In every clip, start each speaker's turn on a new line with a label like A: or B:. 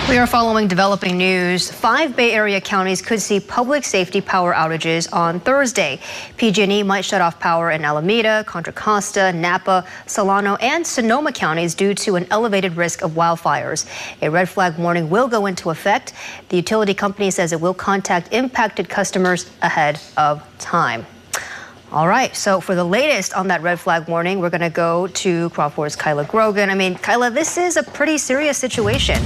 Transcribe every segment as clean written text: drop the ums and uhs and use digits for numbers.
A: We are following developing news. 5 Bay Area counties could see public safety power outages on Thursday. PG&E might shut off power in Alameda, Contra Costa, Napa, Solano, and Sonoma counties due to an elevated risk of wildfires. A red flag warning will go into effect. The utility company says it will contact impacted customers ahead of time. All right, so for the latest on that red flag warning, we're going to go to KRON4's Kyla Grogan. I mean, Kyla, this is a pretty serious situation.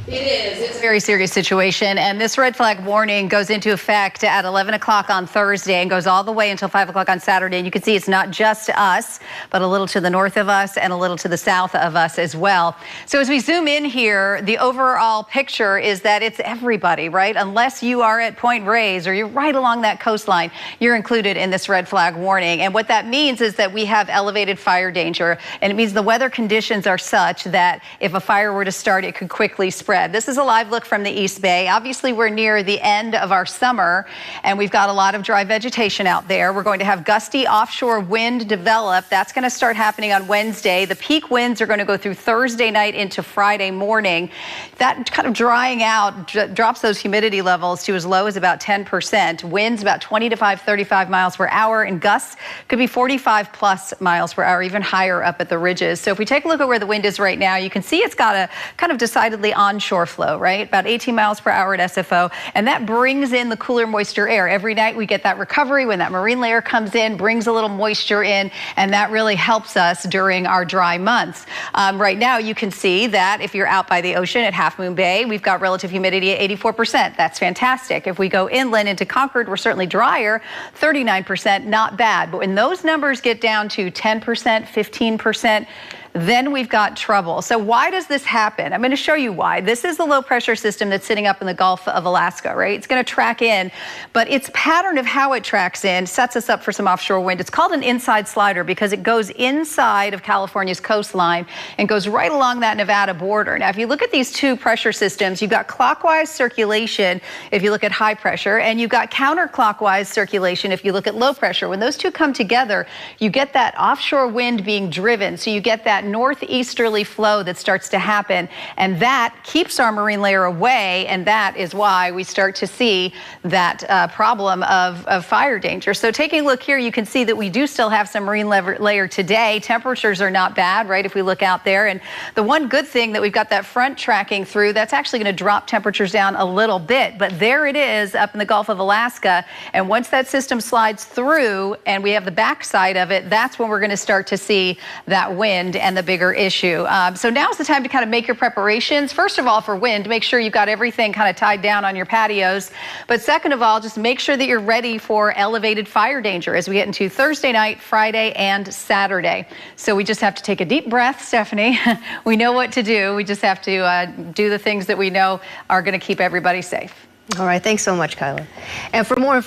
B: It is. It's a very serious situation, and this red flag warning goes into effect at 11 o'clock on Thursday and goes all the way until 5 o'clock on Saturday. And you can see it's not just us, but a little to the north of us and a little to the south of us as well. So as we zoom in here, the overall picture is that it's everybody, right? Unless you are at Point Reyes or you're right along that coastline, you're included in this red flag warning. And what that means is that we have elevated fire danger, and it means the weather conditions are such that if a fire were to start, it could quickly spread. This is a live look from the East Bay. Obviously, we're near the end of our summer, and we've got a lot of dry vegetation out there. We're going to have gusty offshore wind develop. That's going to start happening on Wednesday. The peak winds are going to go through Thursday night into Friday morning. That kind of drying out drops those humidity levels to as low as about 10%. Winds about 25, 35 miles per hour, and gusts could be 45 plus miles per hour, even higher up at the ridges. So if we take a look at where the wind is right now, you can see it's got a kind of decidedly onshore flow, right? About 18 miles per hour at SFO. And that brings in the cooler, moisture air. Every night we get that recovery when that marine layer comes in, brings a little moisture in, and that really helps us during our dry months. Right now you can see that if you're out by the ocean at Half Moon Bay, we've got relative humidity at 84%. That's fantastic. If we go inland into Concord, we're certainly drier, 39%, not bad. But when those numbers get down to 10%, 15%, then we've got trouble. So why does this happen? I'm going to show you why. This is the low pressure system that's sitting up in the Gulf of Alaska, right? It's going to track in, but its pattern of how it tracks in sets us up for some offshore wind. It's called an inside slider because it goes inside of California's coastline and goes right along that Nevada border. Now, if you look at these two pressure systems, you've got clockwise circulation if you look at high pressure, and you've got counterclockwise circulation if you look at low pressure. When those two come together, you get that offshore wind being driven, so you get that northeasterly flow that starts to happen, and that keeps our marine layer away, and that is why we start to see that problem of fire danger. So taking a look here, you can see that we do still have some marine layer today. Temperatures are not bad, right, if we look out there. And the one good thing that we've got that front tracking through, that's actually going to drop temperatures down a little bit. But there it is up in the Gulf of Alaska. And once that system slides through and we have the backside of it, that's when we're going to start to see that wind and the bigger issue. So now's the time to kind of make your preparations. First of all, for wind, make sure you've got everything kind of tied down on your patios. But second of all, just make sure that you're ready for elevated fire danger as we get into Thursday night, Friday, and Saturday. So we just have to take a deep breath, Stephanie. We know what to do. We just have to do the things that we know are going to keep everybody safe.
A: All right. Thanks so much, Kyla. And for more